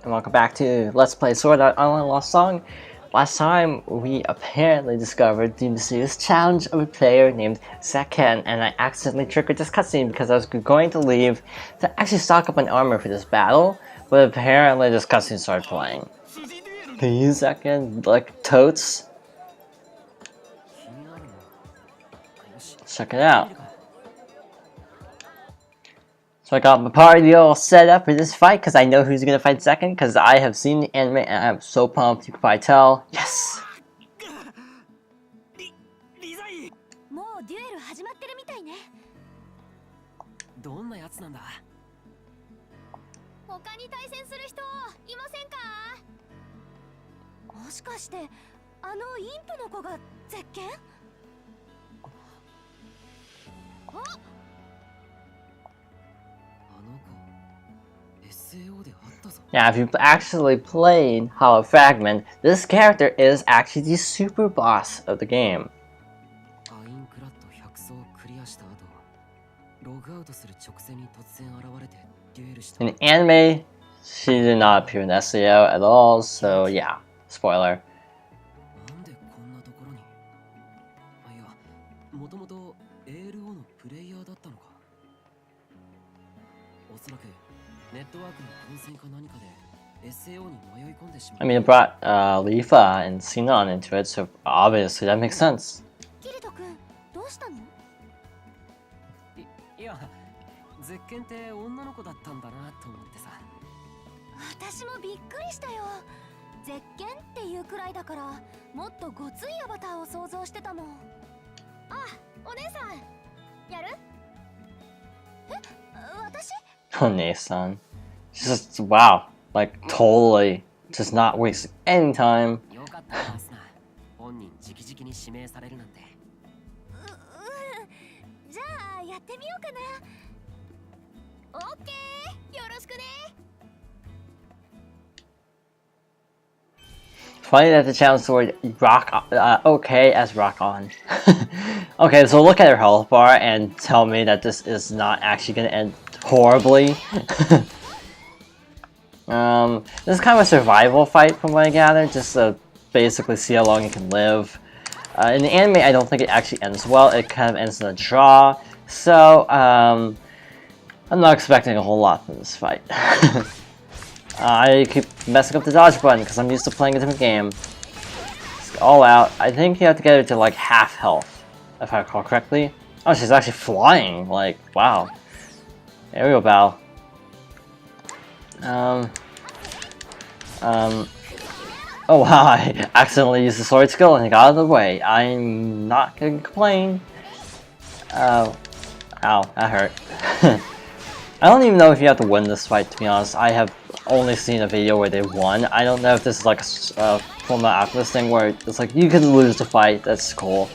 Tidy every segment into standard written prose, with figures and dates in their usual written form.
and welcome back to Let's Play Sword Art Online Lost Song. Last time, we apparently discovered the mysterious challenge of a player named Zekken, and I accidentally triggered this cutscene because I was going to leave to actually stock up on armor for this battle, but apparently this cutscene started playing. Can you use Zekken, like, totes? Let's check it out. So I got my party all set up for this fight because I know who's gonna fight second because I have seen the anime and I'm so pumped. You can probably tell. Yes! Yeah, if you've actually played Hollow Fragment, this character is actually the super boss of the game. In the anime, she did not appear in SAO at all, so yeah, spoiler. I mean, it brought Lifa and Sinon into it, so obviously that makes sense. One-san. She's just, wow, like totally just not wasting any time. Funny that the challenge sword rock okay as rock on. Okay, so look at her health bar and tell me that this is not actually gonna end horribly. This is kind of a survival fight from what I gather, just to basically see how long you can live. In the anime, I don't think it actually ends well. It kind of ends in a draw, so I'm not expecting a whole lot from this fight. I keep messing up the dodge button because I'm used to playing a different game. It's all out. I think you have to get her to like half health, if I recall correctly. Oh, she's actually flying. Like, wow. Aerial bow. Oh wow, I accidentally used the sword skill and it got out of the way. I'm not gonna complain. Ow, that hurt. I don't even know if you have to win this fight, to be honest. I have only seen a video where they won. I don't know if this is like a Fullmetal Alchemist thing where it's like you can lose the fight. That's cool.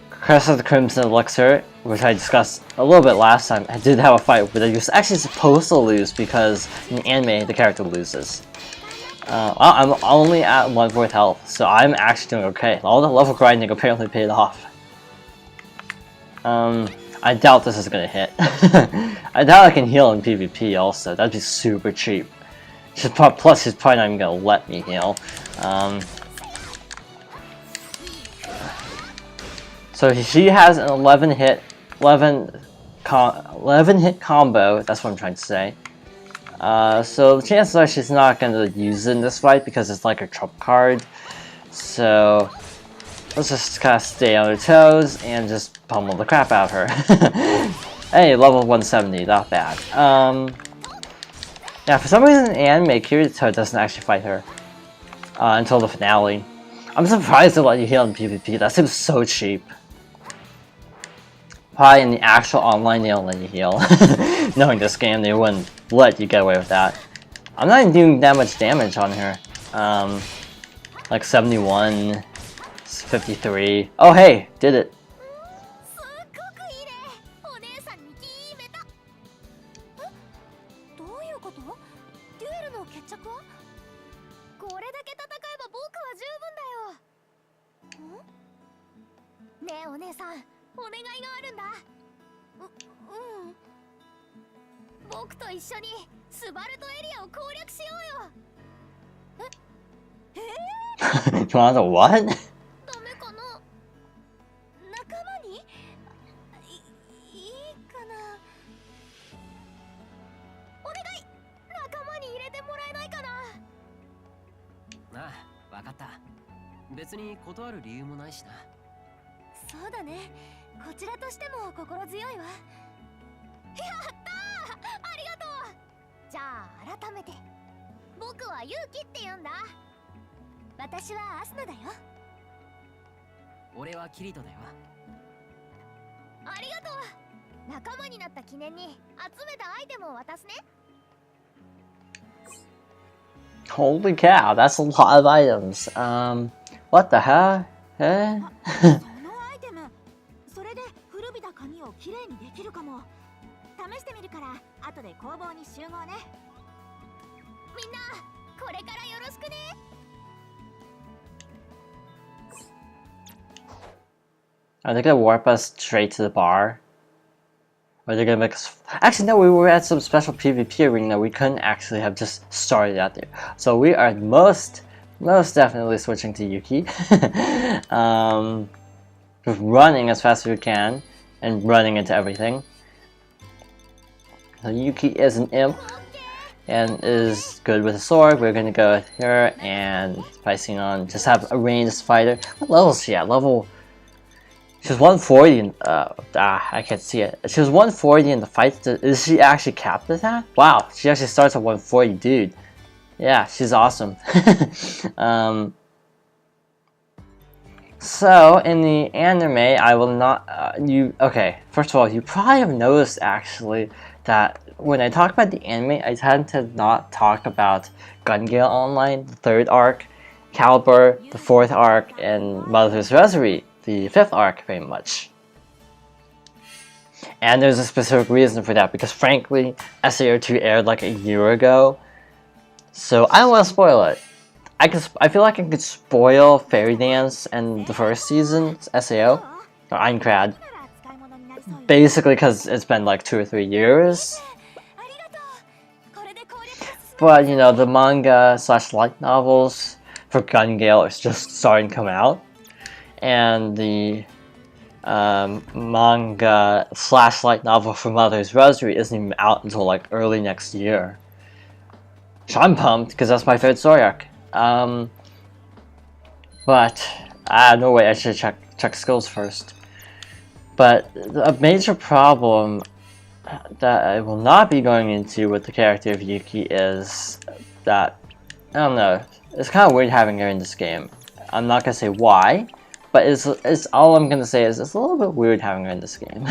Crest of the Crimson Elixir, which I discussed a little bit last time, I did have a fight where you're actually supposed to lose because in the anime the character loses. I'm only at 1/4 health, so I'm actually doing okay. All the level grinding apparently paid off. I doubt this is gonna hit. I doubt I can heal in PvP also. That'd be super cheap. Plus, she's probably not even gonna let me heal. So she has an 11 hit combo. That's what I'm trying to say. So the chances are she's not gonna use it in this fight because it's like a trump card. So let's just kind of stay on her toes and just pummel the crap out of her. Hey, level 170, not bad. Yeah, for some reason in anime, Kirito doesn't actually fight her until the finale. I'm surprised they let you heal in PvP. That seems so cheap. Probably in the actual online they don't let you heal. Knowing this game, they wouldn't let you get away with that. I'm not even doing that much damage on her. Like 71, 53. Oh hey, did it. You want a what? ダメかな。仲間にいいかな。お願い、仲間に入れてもらえないかな。ああ、わかった。別に断る理由もないしな。そうだね、こちらとしても心強いわ。やったー、ありがとう。じゃあ改めて、僕はユウキって言うんだ。私はアスナだよ。俺はキリトだよ。ありがとう。仲間になった記念に集めたアイテムを渡すね。 Holy cow, that's a lot of items. What the hell? そのアイテム、それで古びた紙をきれいにできるかも。試してみるから後で工房に集合ね。みんなこれからよろしくね。Are they gonna warp us straight to the bar? Or are they gonna make us... Actually, no, we were at some special PvP arena. We couldn't actually have just started out there. So we are most definitely switching to Yuki. Just running as fast as we can and running into everything. So Yuki is an imp and is good with a sword. We're gonna go with her and Piscenon. Just have a ranged fighter. What level is she at? Level... She was 140 in, I can't see it. She was 140 in the fight. Is she actually capped at that? Wow, she actually starts at 140, dude. Yeah, she's awesome. So, in the anime, I will not, okay, first of all, you probably have noticed, actually, that when I talk about the anime, I tend to not talk about Gun Gale Online, the 3rd arc, Caliber, the 4th arc, and Mother's Rosary, the 5th arc, very much. And there's a specific reason for that, because frankly, SAO2 aired like a year ago, so I don't want to spoil it. I feel like I could spoil Fairy Dance and the first season's SAO, or Aincrad, basically because it's been like 2 or 3 years. But you know, the manga / light novels for Gun Gale is just starting to come out, and the manga / light novel for Mother's Rosary isn't even out until like early next year. So I'm pumped because that's my favorite story arc. But no way, I should check skills first. But a major problem that I will not be going into with the character of Yuki is that, I don't know, it's kind of weird having her in this game. I'm not gonna say why, but it's all I'm gonna say is it's a little bit weird having her in this game.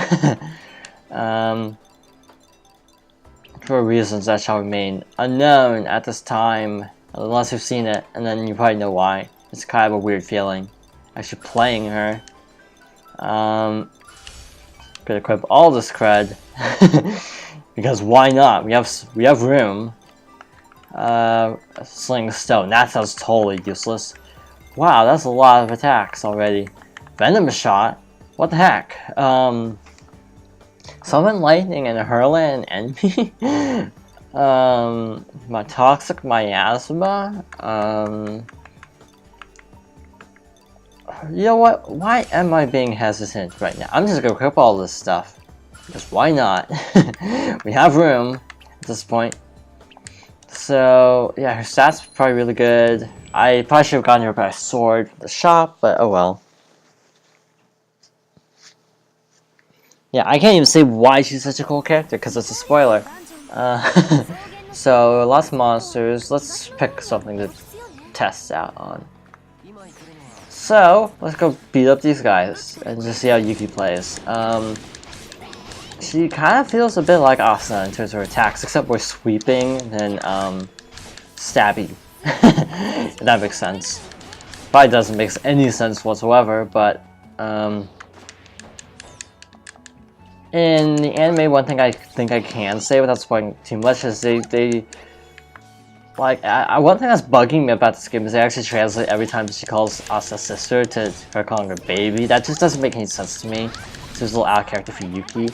For reasons that shall remain unknown at this time, unless you've seen it, and then you probably know why. It's kind of a weird feeling actually playing her. Gonna equip all this cred because why not? We have room. Sling stone. That sounds totally useless. Wow, that's a lot of attacks already. Venomous shot. What the heck? Summon lightning and hurl at an enemy. My toxic miasma. You know what? Why am I being hesitant right now? I'm just gonna equip all this stuff. Because why not? We have room at this point. So, yeah, her stats are probably really good. I probably should have gotten her by a sword from the shop, but oh well. Yeah, I can't even say why she's such a cool character, because it's a spoiler. So, lots of monsters. Let's pick something to test out on. So, let's go beat up these guys and just see how Yuki plays. She kind of feels a bit like Asuna in terms of her attacks, except we're sweeping and stabby. If that makes sense. Probably doesn't make any sense whatsoever, but in the anime, one thing I think I can say without spoiling too much is they like, one thing that's bugging me about this game is they actually translate every time she calls Asa sister to her calling her baby. That just doesn't make any sense to me. So it's a little out of character for Yuki.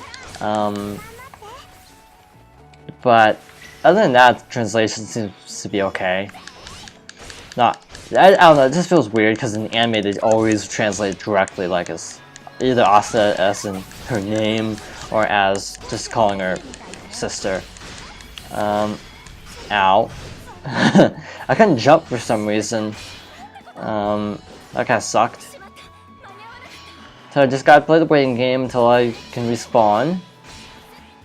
But other than that, the translation seems to be okay. I don't know, it just feels weird because in the anime they always translate directly like as either Asa as in her name or as just calling her sister. Ow. I couldn't jump for some reason. That kind of sucked. So I just gotta play the waiting game until I can respawn.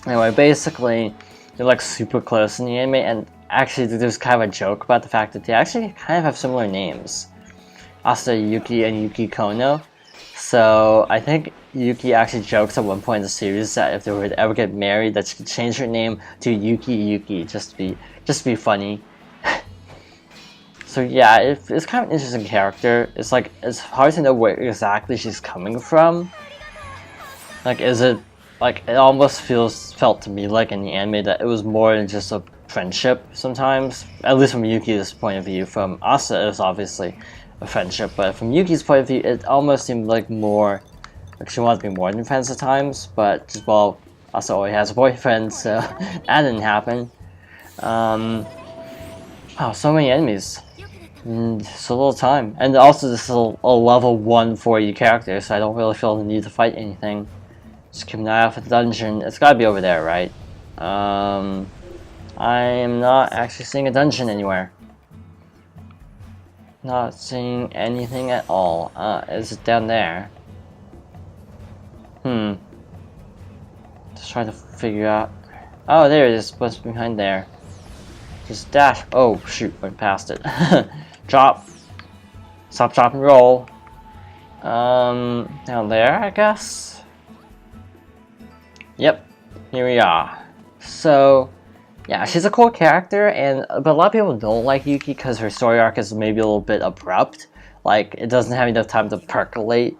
Anyway, basically, they're like super close in the anime, and actually there's kind of a joke about the fact that they actually kind of have similar names. Asa Yuki and Yuki Kono. So I think Yuki actually jokes at one point in the series that if they would ever get married, that she could change her name to Yuki just to be funny. So yeah, it's kind of an interesting character. It's like it's hard to know where exactly she's coming from. Like, is it like it almost felt to me like in the anime that it was more than just a friendship sometimes. At least from Yuki's point of view. From Asa, it was obviously a friendship, but from Yuki's point of view, it almost seemed like more like she wanted to be more than friends at times. But just, well, Asa already has a boyfriend, so that didn't happen. Wow, so many enemies. So little time. And also this is a level 140 character, so I don't really feel the need to fight anything. Just keep an eye out for the dungeon. It's gotta be over there, right? I am not actually seeing a dungeon anywhere. Not seeing anything at all. Is it down there? Just trying to figure out. Oh, there it is. What's behind there? Just dash. Oh, shoot. Went past it. Drop. Stop, drop, and roll. Down there, I guess? Yep. Here we are. So, yeah, she's a cool character, but a lot of people don't like Yuki because her story arc is maybe a little bit abrupt. Like, it doesn't have enough time to percolate.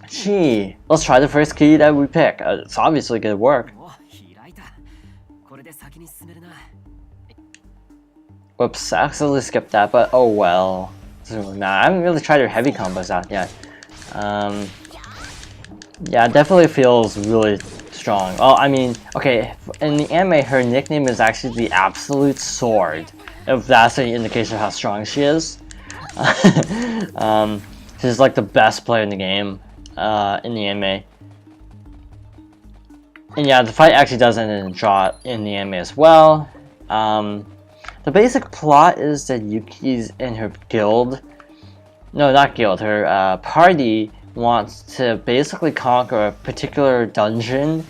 Gee, let's try the first key that we pick. It's obviously gonna work. Whoops, I accidentally skipped that, but oh well. I haven't really tried her heavy combos out yet. Yeah, it definitely feels really strong. Well, I mean, okay, in the anime, her nickname is actually the Absolute Sword, if that's any indication of how strong she is. She's like the best player in the game, in the anime. And yeah, the fight actually does end in a draw in the anime as well. The basic plot is that Yuki's in her guild. No, not guild. Her party wants to basically conquer a particular dungeon.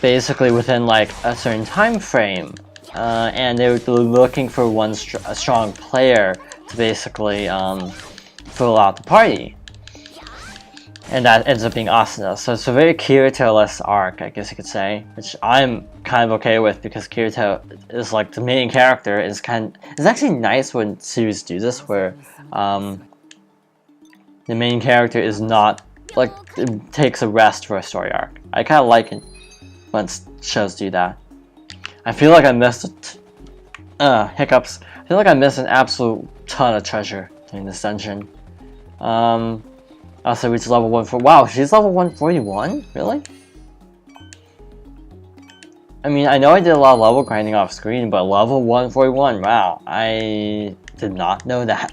Basically within like a certain time frame. And they're looking for a strong player to basically fill out the party. And that ends up being Asuna. So it's a very Kirito-less arc, I guess you could say, which I'm kind of okay with because Kirito is like the main character. It's actually nice when series do this, where the main character is not like it takes a rest for a story arc. I kind of like it when shows do that. I feel like I missed hiccups. I feel like I missed an absolute ton of treasure during this dungeon. Also reached level 140. Wow, she's level 141? Really? I mean, I know I did a lot of level grinding off screen, but level 141, wow. I did not know that.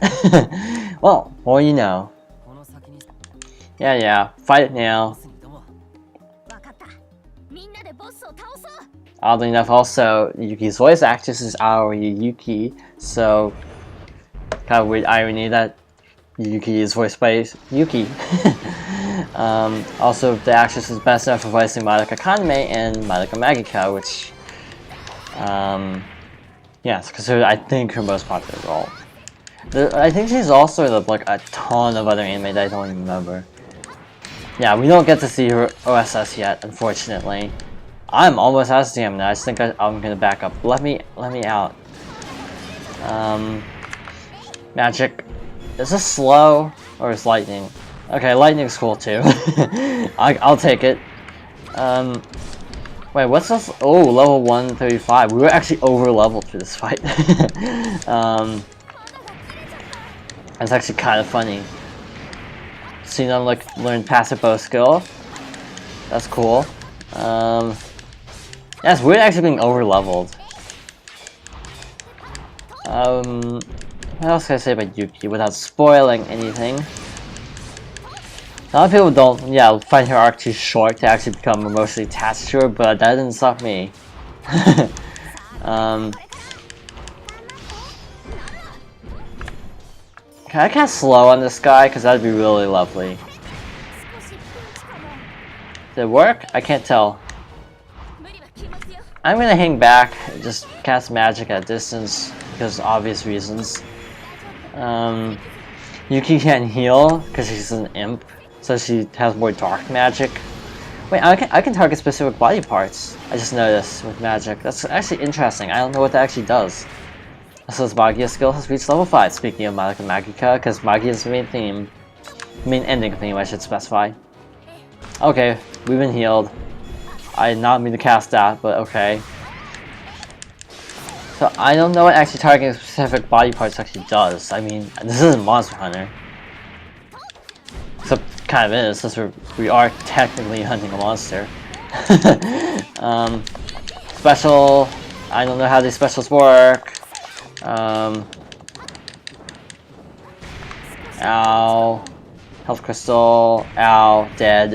Well, more you know. Yeah, fight it now. Oddly enough, also, Yuki's voice actress is Aoi Yuki, so kind of weird irony that Yuki is voiced by Yuki. Also, the actress is best known for voicing Madoka Kaname and Madoka Magica, which, yeah, it's considered, I think, her most popular role. I think she's also in like a ton of other anime that I don't even remember. Yeah, we don't get to see her OSS yet, unfortunately. I'm almost out of stamina. I just think I'm gonna back up. Let me out. Magic. Is this slow or is lightning? Okay, lightning's cool too. I'll take it. Wait, what's this? Oh, level 135. We were actually over leveled for this fight. It's actually kind of funny. So you know, like, learn passive bow skill. That's cool. Yeah, it's weird actually being over leveled. What else can I say about Yuki without spoiling anything? A lot of people don't, yeah, find her arc too short to actually become emotionally attached to her, but that didn't stop me. Can I cast slow on this guy? Because that'd be really lovely. Did it work? I can't tell. I'm gonna hang back, just cast magic at distance, because of obvious reasons. Yuki can't heal, because she's an imp, so she has more dark magic. Wait, I can target specific body parts. I just noticed with magic. That's actually interesting. I don't know what that actually does. So this Magia skill has reached level 5, speaking of Magica Magica, because Magia is the main theme. Main ending theme, I should specify. Okay, we've been healed. I did not mean to cast that, but okay. So I don't know what actually targeting specific body parts actually does. I mean, this isn't Monster Hunter. Except kind of is, since we are technically hunting a monster. Special, I don't know how these specials work. Ow. Health crystal. Ow. Dead.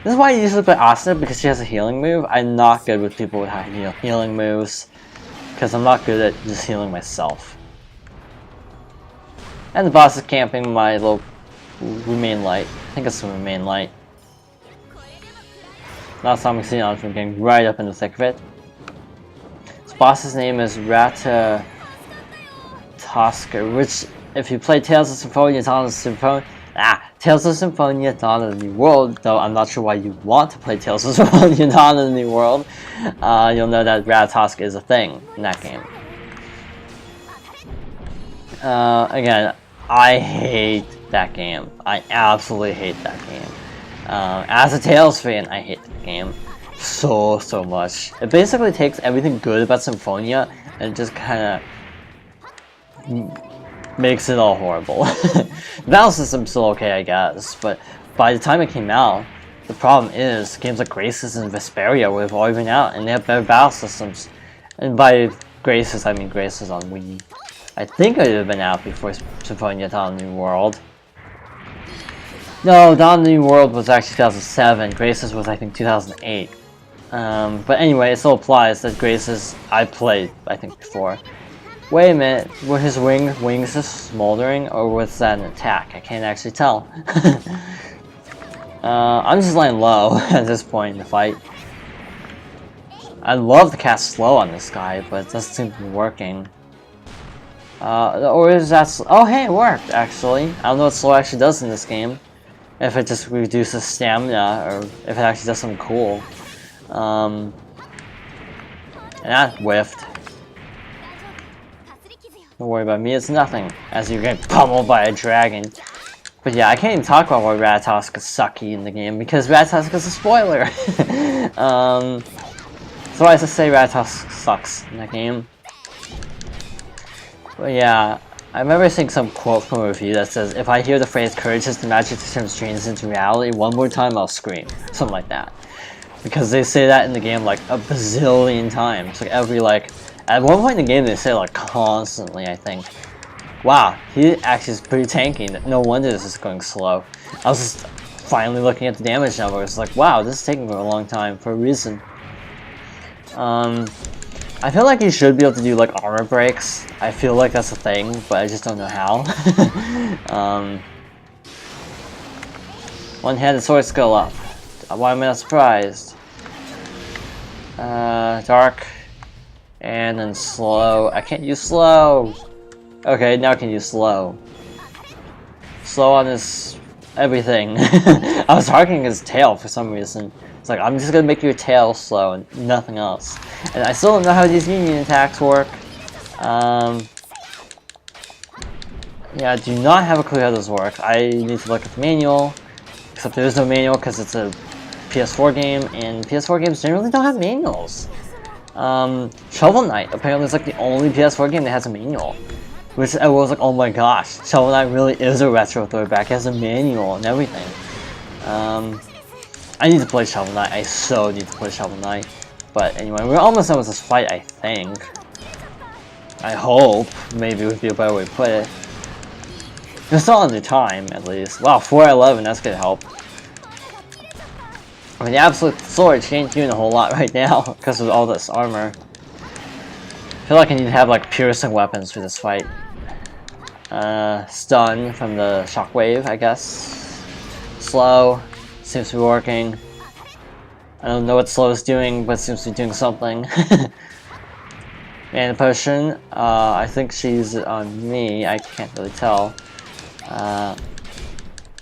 This is why I usually play Asuna, because she has a healing move. I'm not good with people with high healing moves, because I'm not good at just healing myself. And the boss is camping my little remain light. I think it's the remain light. Last time we see it, I'm getting right up in the thick of it. This boss's name is Rata Tosker, which, if you play Tales of Symphonia, Tales of Symphonia Dawn of the New World, though I'm not sure why you want to play Tales of Symphonia Dawn of the New World, you'll know that Ratatosk is a thing in that game. Again, I hate that game. I absolutely hate that game. As a Tales fan, I hate that game so much. It basically takes everything good about Symphonia and just kind of makes it all horrible. The battle system's still okay, I guess, but by the time it came out, the problem is games like Graces and Vesperia would have already been out, and they have better battle systems. And by Graces, I mean Graces on Wii. I think it would have been out before Symphonia Dawn of the New World. No, Dawn of the New World was actually 2007. Graces was, I think, 2008. But anyway, it still applies that Graces I played, I think, before. Wait a minute, were his wings just smoldering, or was that an attack? I can't actually tell. I'm just laying low at this point in the fight. I'd love to cast slow on this guy, but it doesn't seem to be working. Or is that oh hey, it worked, actually. I don't know what slow actually does in this game. If it just reduces stamina, or if it actually does something cool. And that whiffed. Don't worry about me, it's nothing, as you're getting pummeled by a dragon. But yeah, I can't even talk about why Ratatosk is sucky in the game, because Ratatosk is a spoiler! So I just say Ratatosk sucks in that game. But yeah, I remember seeing some quote from a review that says, if I hear the phrase courage is the magic that turns dreams into reality one more time, I'll scream. Something like that. Because they say that in the game like a bazillion times. Like every at one point in the game they say like constantly, I think. Wow, he actually is pretty tanky. No wonder this is going slow. I was just finally looking at the damage numbers, like wow, this is taking a long time for a reason. I feel like you should be able to do like armor breaks. I feel like that's a thing, but I just don't know how. One-handed sword skill up. Why am I not surprised? Dark. And then slow. I can't use slow! Okay, now I can use slow. Slow on his everything. I was targeting his tail for some reason. It's like, I'm just gonna make your tail slow and nothing else. And I still don't know how these union attacks work. Yeah, I do not have a clue how this works. I need to look at the manual. Except there is no manual because it's a PS4 game, and PS4 games generally don't have manuals. Shovel Knight apparently is like the only PS4 game that has a manual. Which I was like, oh my gosh, Shovel Knight really is a retro throwback. It has a manual and everything. I need to play Shovel Knight. I so need to play Shovel Knight. But anyway, we're almost done with this fight, I think. I hope. Maybe would be a better way to put it. We're still under time, at least. Wow, 411, that's gonna help. I mean, the Absolute Sword ain't doing a whole lot right now because of all this armor. I feel like I need to have like piercing weapons for this fight. Stun from the shockwave, I guess. Slow, seems to be working. I don't know what slow is doing, but seems to be doing something. And potion, I think she's on me, I can't really tell.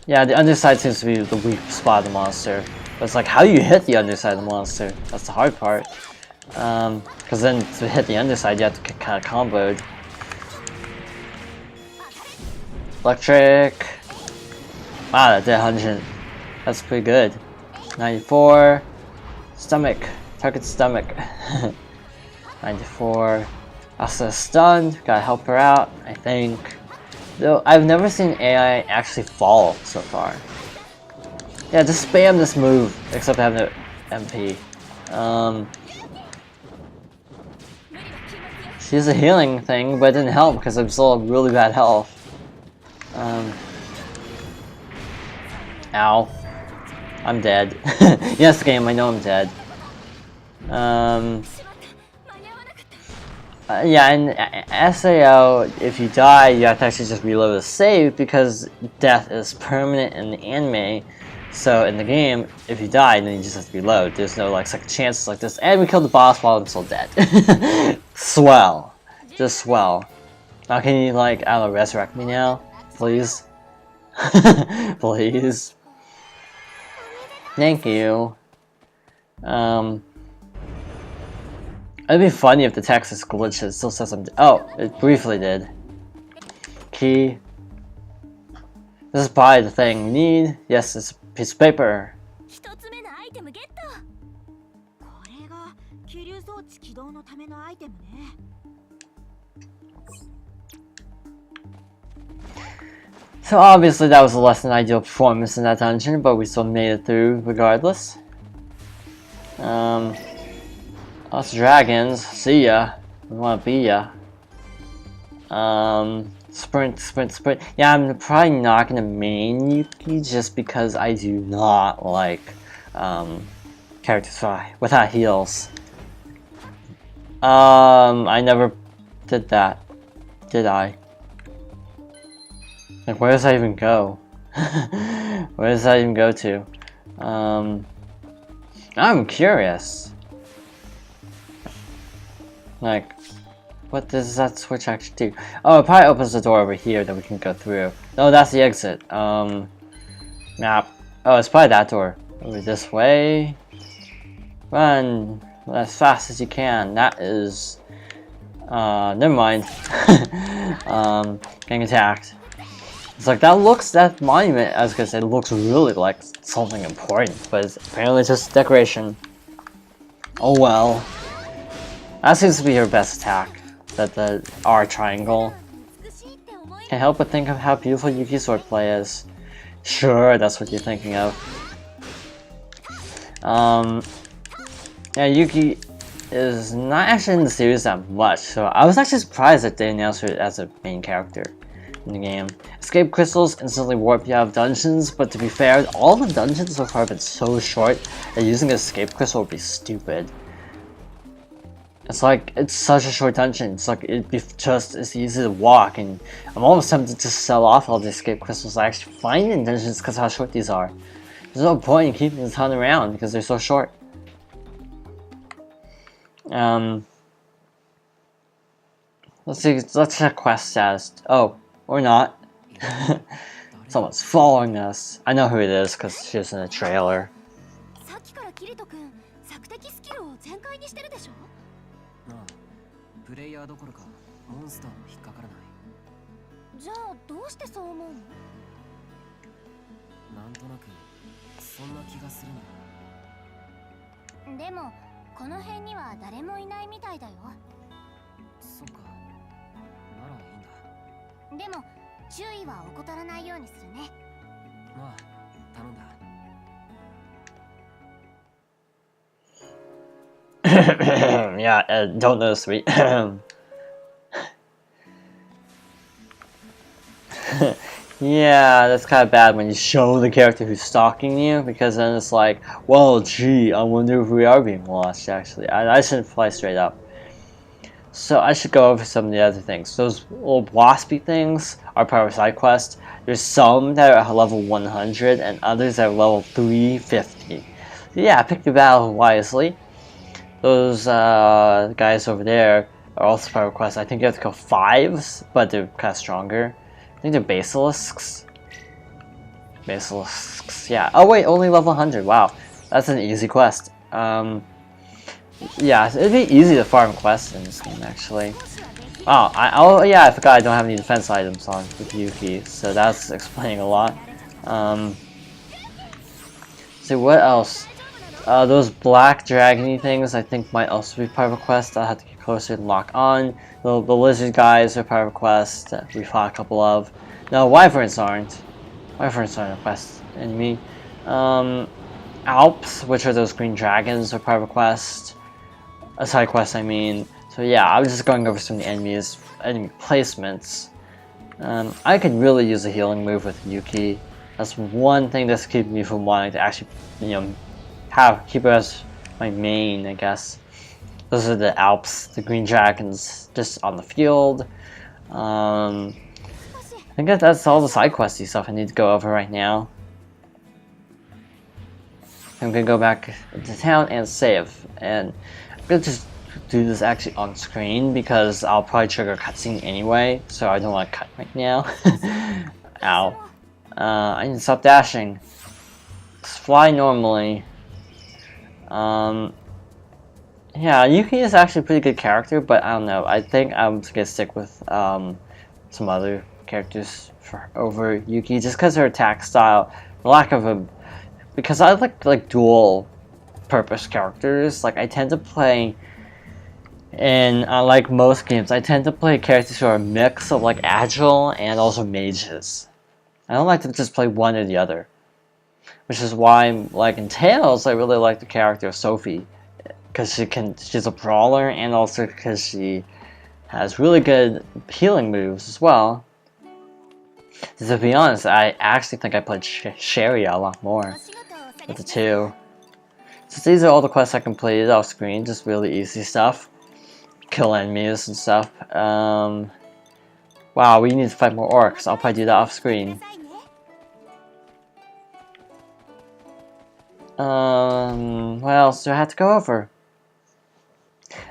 Yeah, the underside seems to be the weak spot of the monster. But it's like, how do you hit the underside of the monster? That's the hard part. Because then to hit the underside, you have to get kind of comboed. Electric. Wow, that did 100. That's pretty good. 94. Stomach. Target stomach. 94. Also stunned. Gotta help her out, I think. Though I've never seen AI actually fall so far. Yeah, just spam this move, except having no MP. She's a healing thing, but it didn't help because I'm still really bad health. Ow. I'm dead. Yes, game, I know I'm dead. Yeah, in SAO, if you die, you have to actually just reload the save because death is permanent in the anime. So in the game, if you die, then you just have to reload. There's no like second chances like this. And we killed the boss while I'm still dead. Swell. Just swell. Now can you like, I don't know, resurrect me now? Please? Please? Thank you. It'd be funny if the text is glitched. It still says something. Oh, it briefly did. Key. This is probably the thing we need. Yes, it's a piece of paper. So obviously that was a less than ideal performance in that dungeon, but we still made it through regardless. Us dragons, see ya. We wanna be ya. Sprint, sprint, sprint. Yeah, I'm probably not gonna main Yuki just because I do not like characters without heals. I never did that, did I? Like, where does that even go? Where does that even go to? I'm curious. Like, what does that switch actually do? Oh, it probably opens the door over here that we can go through. No, that's the exit. Map. Oh, it's probably that door. Over this way. Run as fast as you can. That is... never mind. Getting attacked. It's like, that monument, as I said, looks really like something important, but it's apparently just decoration. Oh well. That seems to be her best attack. That the R triangle. Can't help but think of how beautiful Yuki's swordplay is. Sure, that's what you're thinking of. Yeah, Yuki is not actually in the series that much, so I was actually surprised that they announced her as a main character in the game. Escape crystals instantly warp you out of dungeons, but to be fair, all the dungeons so far have been so short that using an escape crystal would be stupid. It's like, it's such a short dungeon, it's like, it'd be just as easy to walk, and I'm almost tempted to sell off all the escape crystals I actually find in dungeons because how short these are. There's no point in keeping a ton around because they're so short. Let's see, let's check quest status. Oh, or not. Someone's following us. I know who it is because she's in the trailer. プレイヤーどころかモンスターも引っかからない。じゃあどうしてそう思うの？なんとなくそんな気がするんだ。でもこの辺には誰もいないみたいだよ。そっか。ならいいんだ。でも注意は怠らないようにするね。ああ、頼んだ。Yeah, don't notice me. Yeah, that's kind of bad when you show the character who's stalking you, because then it's like, well, gee, I wonder if we are being watched, actually. I shouldn't fly straight up. So I should go over some of the other things. Those little waspy things are part of side quest. There's some that are level 100 and others that are level 350. Yeah, pick your battle wisely. Those guys over there are also part of quests. I think you have to kill 5s, but they're kind of stronger. I think they're basilisks. Basilisks, yeah. Oh wait, only level 100. Wow, that's an easy quest. Yeah, it'd be easy to farm quests in this game, actually. Oh yeah, I forgot I don't have any defense items on with Yuki, so that's explaining a lot. See, what else? Those black dragony things I think might also be part of a quest. I'll have to get closer and lock on. The lizard guys are part of a quest that we fought a couple of. No, wyverns aren't. Wyverns aren't a quest enemy. Alps, which are those green dragons, are part of a quest. A side quest, I mean. So yeah, I was just going over some of the enemy placements. I could really use a healing move with Yuki. That's one thing that's keeping me from wanting to actually, keep it as my main, I guess. Those are the Alps, the green dragons, just on the field. I think that's all the side questy stuff I need to go over right now. I'm gonna go back to town and save, and I'm gonna just do this actually on screen because I'll probably trigger a cutscene anyway, so I don't want to cut right now. Ow. I need to stop dashing. Just fly normally. Yeah, Yuki is actually a pretty good character, but I don't know. I think I'm just gonna stick with some other characters over Yuki, just because her attack style, the lack of a. Because I like dual purpose characters. Like I tend to play, in like most games, I tend to play characters who are a mix of like agile and also mages. I don't like to just play one or the other. Which is why, like in Tales, I really like the character of Sophie, because she's a brawler, and also because she has really good healing moves as well. To be honest, I actually think I played Sherry a lot more with the two. So these are all the quests I completed off screen, just really easy stuff. Kill enemies and stuff. Wow, we need to fight more orcs. I'll probably do that off screen. What else do I have to go over?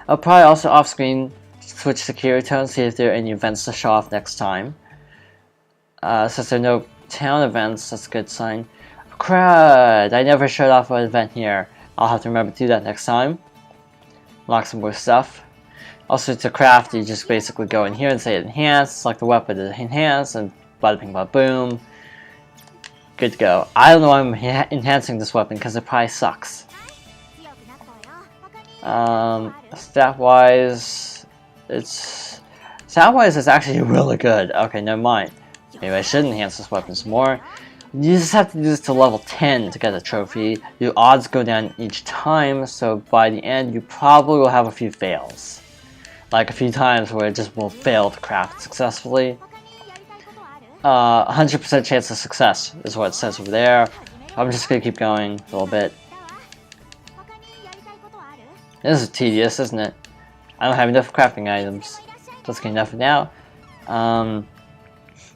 I'll probably also off screen switch to Kirito and see if there are any events to show off next time. Since there are no town events, that's a good sign. Crud! I never showed off an event here. I'll have to remember to do that next time. Lock some more stuff. Also, to craft, you just basically go in here and say enhance, select the weapon to enhance, and bada bing bada boom. Good to go. I don't know why I'm enhancing this weapon because it probably sucks. Stat-wise, it's actually really good. Okay, never mind. Maybe I should enhance this weapon some more. You just have to do this to level 10 to get a trophy. Your odds go down each time, so by the end you probably will have a few fails. Like a few times where it just will fail to craft successfully. 100% chance of success is what it says over there. I'm just gonna keep going a little bit. This is tedious, isn't it? I don't have enough crafting items. That's good enough for now.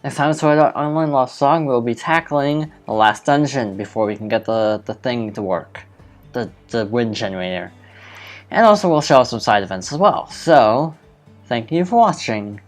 Next time on Sword Art Online Lost Song, we'll be tackling the last dungeon before we can get the thing to work. The wind generator. And also we'll show some side events as well. So, thank you for watching.